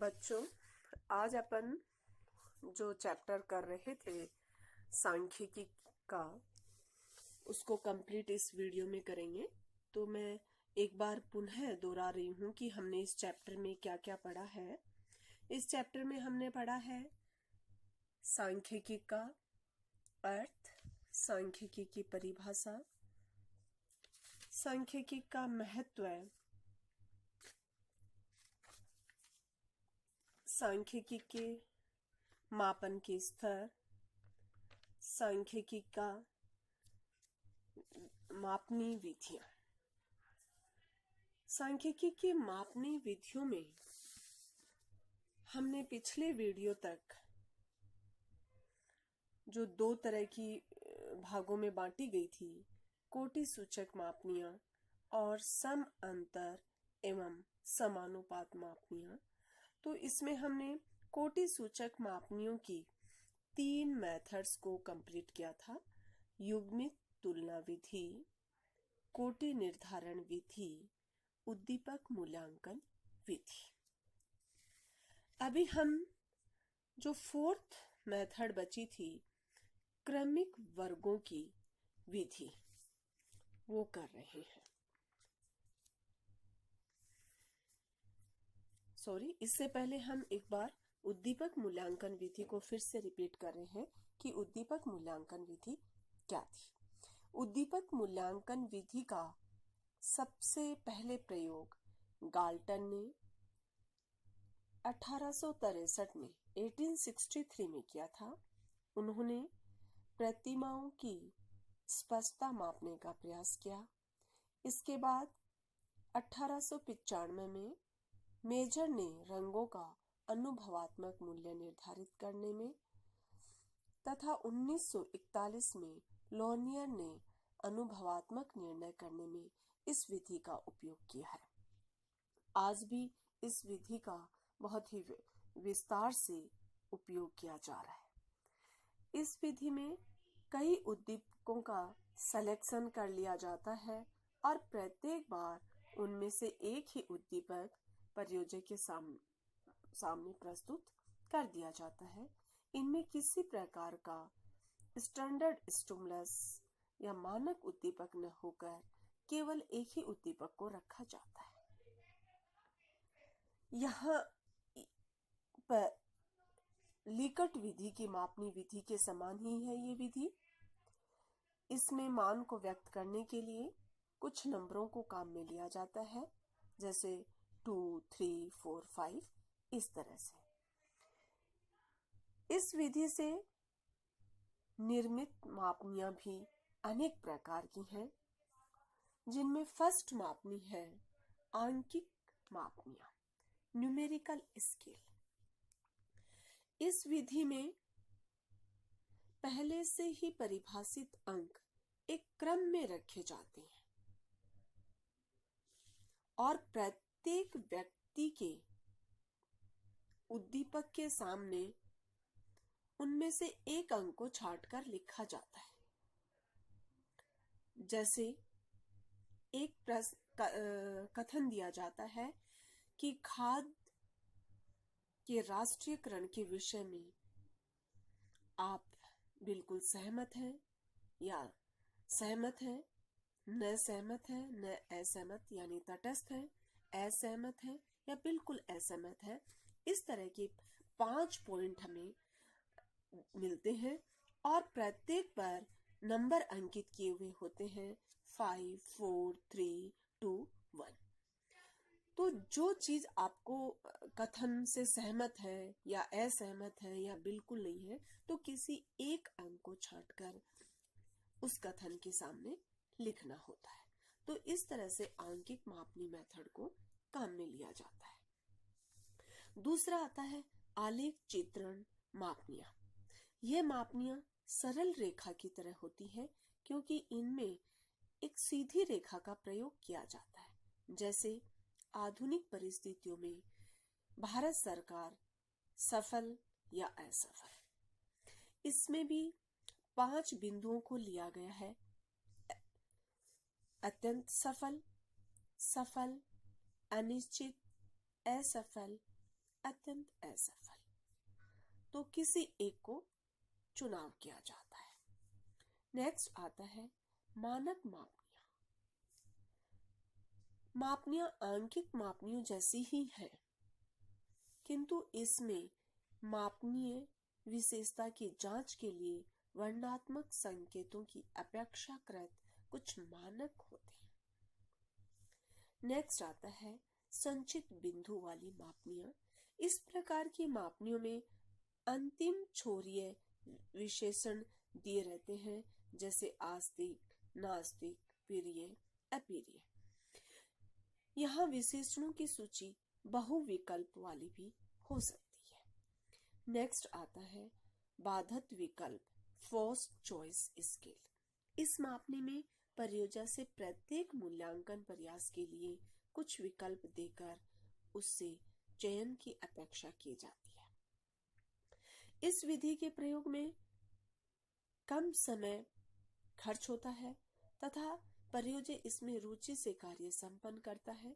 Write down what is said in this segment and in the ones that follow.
बच्चों, आज अपन जो चैप्टर कर रहे थे सांख्यिकी का, उसको कंप्लीट इस वीडियो में करेंगे। तो मैं एक बार पुनः दोहरा रही हूँ कि हमने इस चैप्टर में क्या क्या पढ़ा है। इस चैप्टर में हमने पढ़ा है सांख्यिकी का अर्थ, सांख्यिकी की परिभाषा, सांख्यिकी का महत्व, सांख्यिकी के मापन के स्तर, सांख्यिकी का मापनी विधियां। सांख्यिकी की मापनी विधियों में हमने पिछले वीडियो तक जो दो तरह की भागों में बांटी गई थी, कोटि सूचक मापनियां और सम अंतर एवं समानुपात मापनियां, तो इसमें हमने कोटि सूचक मापनियों की 3 मेथड्स को कंप्लीट किया था। युग्मित तुलना विधि, कोटि निर्धारण विधि, उद्दीपक मूल्यांकन विधि। अभी हम जो 4th मेथड बची थी, क्रमिक वर्गों की विधि, वो कर रहे हैं। इससे पहले हम एक बार उद्दीपक मूल्यांकन विधि को फिर से रिपीट कर रहे हैं कि उद्दीपक मूल्यांकन विधि क्या थी। उद्दीपक मूल्यांकन विधि का सबसे पहले प्रयोग गाल्टन ने 1863 में 1863 में किया था। उन्होंने प्रतिमाओं की स्पष्टता मापने का प्रयास किया। इसके बाद 1895 में मेजर ने रंगों का अनुभवात्मक मूल्य निर्धारित करने में तथा 1941 में लोनियर ने अनुभवात्मक निर्णय करने में इस विधि का उपयोग किया है। आज भी इस विधि का बहुत ही विस्तार से उपयोग किया जा रहा है। इस विधि में कई उद्दीपकों का सिलेक्शन कर लिया जाता है और प्रत्येक बार उनमें से एक ही उद्दीपक प्रयोजक के सामने प्रस्तुत कर दिया जाता है। इनमें किसी प्रकार का स्टैंडर्ड स्टिमुलस या मानक उद्दीपक न होकर केवल एक ही उद्दीपक को रखा जाता है। यहाँ पर लिकर्ट विधि की मापनी विधि के समान ही है ये विधि। इसमें मान को व्यक्त करने के लिए कुछ नंबरों को काम में लिया जाता है, जैसे 2, 3, 4, 5, इस तरह से। इस विधि से निर्मित मापनियां भी अनेक प्रकार की हैं, जिनमें फर्स्ट मापनी है आंकिक मापनियां, न्यूमेरिकल स्केल। इस विधि में पहले से ही परिभाषित अंक एक क्रम में रखे जाते हैं और प्रत्येक व्यक्ति के उद्दीपक के सामने उनमें से एक अंक को छांटकर लिखा जाता है। जैसे एक कथन दिया जाता है कि खाद्य के राष्ट्रीयकरण के विषय में आप बिल्कुल सहमत हैं या सहमत हैं, न सहमत है, न असहमत यानी तटस्थ है, असहमत है या बिल्कुल असहमत है। इस तरह के 5 पॉइंट हमें मिलते हैं और प्रत्येक पर नंबर अंकित किए हुए होते हैं 5, 4, 3, 2, 1। तो जो चीज आपको कथन से सहमत है या असहमत है या बिल्कुल नहीं है, तो किसी एक अंक को छांटकर उस कथन के सामने लिखना होता है। तो इस तरह से आंकिक मापनी मेथड को काम में लिया जाता है। दूसरा आता है आलेख चित्रण मापनियां। यह मापनियां सरल रेखा की तरह होती है, क्योंकि इनमें एक सीधी रेखा का प्रयोग किया जाता है। जैसे आधुनिक परिस्थितियों में भारत सरकार सफल या असफल, इसमें भी 5 बिंदुओं को लिया गया है। अत्यंत सफल, सफल, अनिश्चित, असफल, अत्यंत असफल, तो किसी एक को चुनाव किया जाता है। नेक्स्ट आता है मानक मापनियां। मापनियां आंकिक मापनियों जैसी ही हैं, किंतु इसमें मापनीय विशेषता की जांच के लिए वर्णनात्मक संकेतों की अपेक्षाकृत कुछ मानक होते हैं। नेक्स्ट आता है संचित बिंदु वाली मापनियां। इस प्रकार की मापनियों में अंतिम छोरीय विशेषण दिए रहते हैं, जैसे आस्तिक, नास्तिक, प्रिय, अप्रिय। यहाँ विशेषणों की सूची बहुविकल्प वाली भी हो सकती है। नेक्स्ट आता है बाधित विकल्प, फोर्स्ड चॉइस स्केल। इस मापने में परियोजना से प्रत्येक मूल्यांकन प्रयास के लिए कुछ विकल्प देकर उससे चयन की अपेक्षा की जाती है। इस विधि के प्रयोग में कम समय खर्च होता है तथा परियोजना इसमें रुचि से कार्य संपन्न करता है।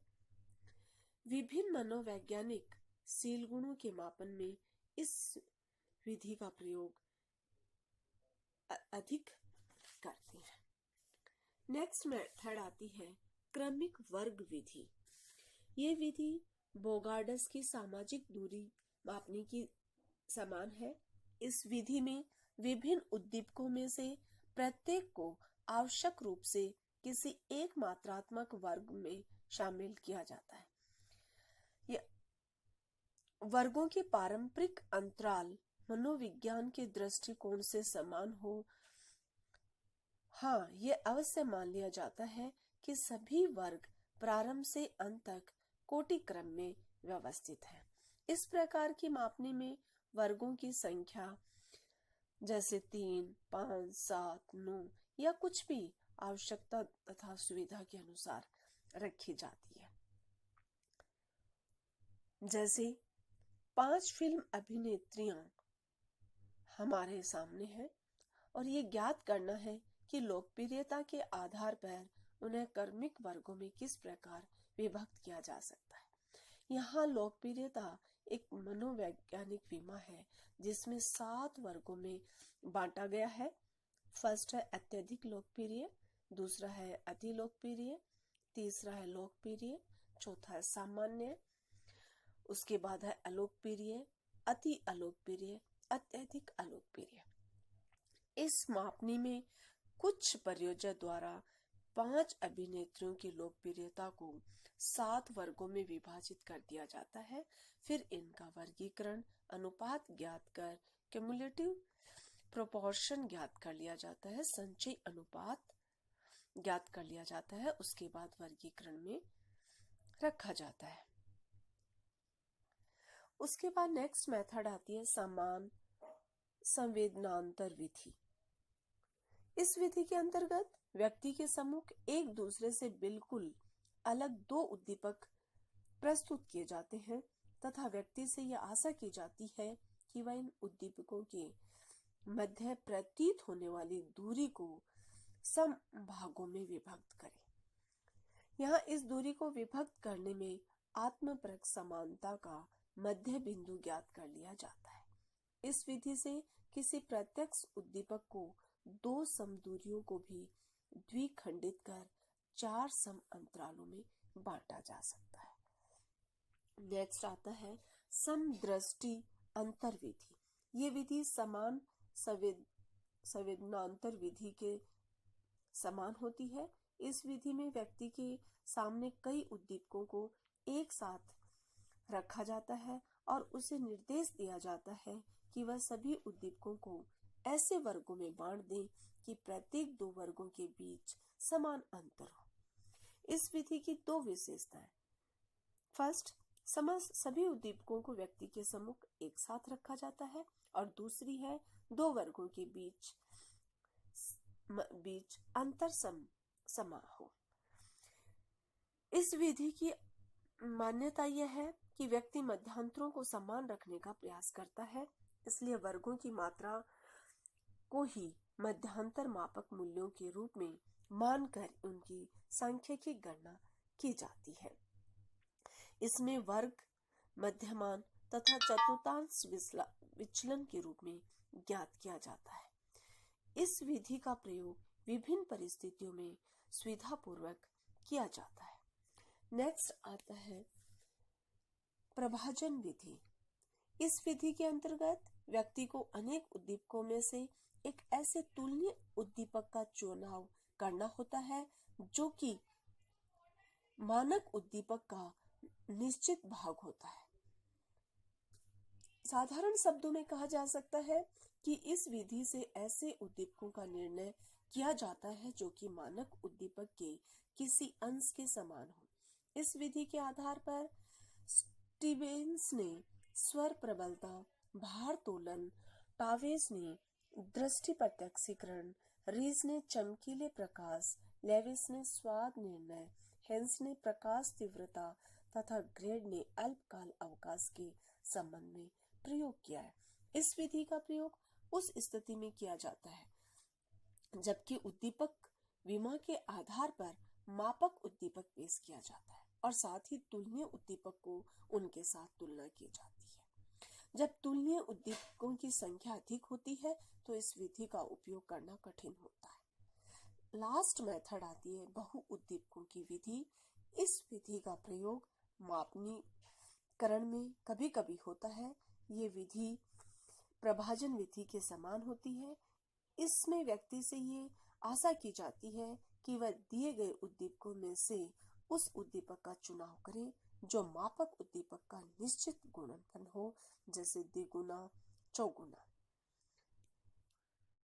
विभिन्न मनोवैज्ञानिक शील गुणों के मापन में इस विधि का प्रयोग अधिक करते हैं। नेक्स्ट मेथड आती है क्रमिक वर्ग विधि। ये विधि बोगार्ड्स की सामाजिक दूरी मापने की समान है। इस विधि में विभिन्न उद्दीपकों में से प्रत्येक को आवश्यक रूप से किसी एक मात्रात्मक वर्ग में शामिल किया जाता है। वर्गों के पारंपरिक अंतराल मनोविज्ञान के दृष्टिकोण से समान हो। हाँ, ये अवश्य मान लिया जाता है कि सभी वर्ग प्रारंभ से अंत तक कोटि क्रम में व्यवस्थित है। इस प्रकार की मापने में वर्गों की संख्या जैसे 3, 5, 7, 9 या कुछ भी आवश्यकता तथा सुविधा के अनुसार रखी जाती है। जैसे 5 फिल्म अभिनेत्रियां हमारे सामने हैं और ये ज्ञात करना है कि लोकप्रियता के आधार पर उन्हें क्रमिक वर्गों में किस प्रकार विभक्त किया जा सकता है। यहाँ लोकप्रियता एक मनोवैज्ञानिक विमा है जिसमें 7 वर्गों में बांटा गया है। फर्स्ट है अत्यधिक लोकप्रिय, दूसरा है अति लोकप्रिय, तीसरा है लोकप्रिय, चौथा है सामान्य, उसके बाद है अलोकप्रिय, अति अलोकप्रिय, अत्यधिक अलोकप्रिय। इस मापनी में कुछ परियोजना द्वारा 5 अभिनेत्रियों की लोकप्रियता को 7 वर्गों में विभाजित कर दिया जाता है। फिर इनका वर्गीकरण अनुपात ज्ञात कर क्यूमुलेटिव प्रोपोर्शन ज्ञात कर लिया जाता है, संचयी अनुपात ज्ञात कर लिया जाता है, उसके बाद वर्गीकरण में रखा जाता है। उसके बाद नेक्स्ट मेथड आती है समान संवेदनांतर विधि। इस विधि के अंतर्गत व्यक्ति के सम्मुख एक दूसरे से बिल्कुल अलग 2 उद्दीपक प्रस्तुत किए जाते हैं तथा व्यक्ति से यह आशा की जाती है कि वह इन उद्दीपकों के मध्य प्रतीत होने वाली दूरी को सम भागों में विभक्त करे। यहाँ इस दूरी को विभक्त करने में आत्मपरक समानता का मध्य बिंदु ज्ञात कर लिया जाता है। इस विधि से किसी प्रत्यक्ष उद्दीपक को 2 सम दूरियों को भी द्विखंडित कर 4 सम अंतरालों में बांटा जा सकता है। नेक्स्ट आता है समदृष्टि अंतर विधि। ये विधि समान संवेदनांतर विधि के समान होती है। इस विधि में व्यक्ति के सामने कई उद्दीपकों को एक साथ रखा जाता है और उसे निर्देश दिया जाता है कि वह सभी उद्दीपकों को ऐसे वर्गों में बांट दें कि प्रत्येक 2 वर्गों के बीच समान अंतर हो। इस विधि की 2 विशेषताएं। फर्स्ट, सभी उद्दीपकों को व्यक्ति के सम्मुख एक साथ रखा जाता है और दूसरी है 2 वर्गों के बीच अंतर समा हो। इस विधि की मान्यता यह है कि व्यक्ति मध्यांतरों को समान रखने का प्रयास करता है, इसलिए वर्गों की मात्रा को ही मध्यांतर मापक मूल्यों के रूप में मानकर उनकी सांख्यिकी गणना की जाती है। इसमें वर्ग, मध्यमान तथा चतुर्थांश विचलन के रूप में ज्ञात किया जाता है। इस विधि का प्रयोग विभिन्न परिस्थितियों में सुविधापूर्वक किया जाता है। नेक्स्ट आता है प्रभाजन विधि। इस विधि के अंतर्गत व्यक्ति को अनेक उद्दीपकों में से एक ऐसे तुलनीय उद्दीपक का चुनाव करना होता है जो कि मानक उद्दीपक का निश्चित भाग होता है। साधारण शब्दों में कहा जा सकता है कि इस विधि से ऐसे उद्दीपकों का निर्णय किया जाता है जो कि मानक उद्दीपक के किसी अंश के समान हो। इस विधि के आधार पर स्टीवेंस ने स्वर प्रबलता, भार तोलन, टावेस ने दृष्टि प्रत्यक्षीकरण, रीज ने चमकीले प्रकाश, लेविस ने स्वाद निर्णय, हेंस ने प्रकाश तीव्रता तथा ग्रेड ने अल्पकाल अवकाश के संबंध में प्रयोग किया है। इस विधि का प्रयोग उस स्थिति में किया जाता है जबकि उद्दीपक विमा के आधार पर मापक उद्दीपक पेश किया जाता है और साथ ही तुलनीय उद्दीपक को उनके साथ तुलना की जाती है। जब तुलनीय उद्दीपकों की संख्या अधिक होती है तो इस विधि का उपयोग करना कठिन होता है। लास्ट मेथड आती है बहु उद्दीपकों की विधि। इस विधि का प्रयोग मापनीकरण में कभी कभी होता है। ये विधि प्रभाजन विधि के समान होती है। इसमें व्यक्ति से ये आशा की जाती है कि वह दिए गए उद्दीपकों में से उस उद्दीपक का चुनाव करे जो मापक उद्दीपक का निश्चित गुणनफल हो, जैसे द्विगुना, चौगुना।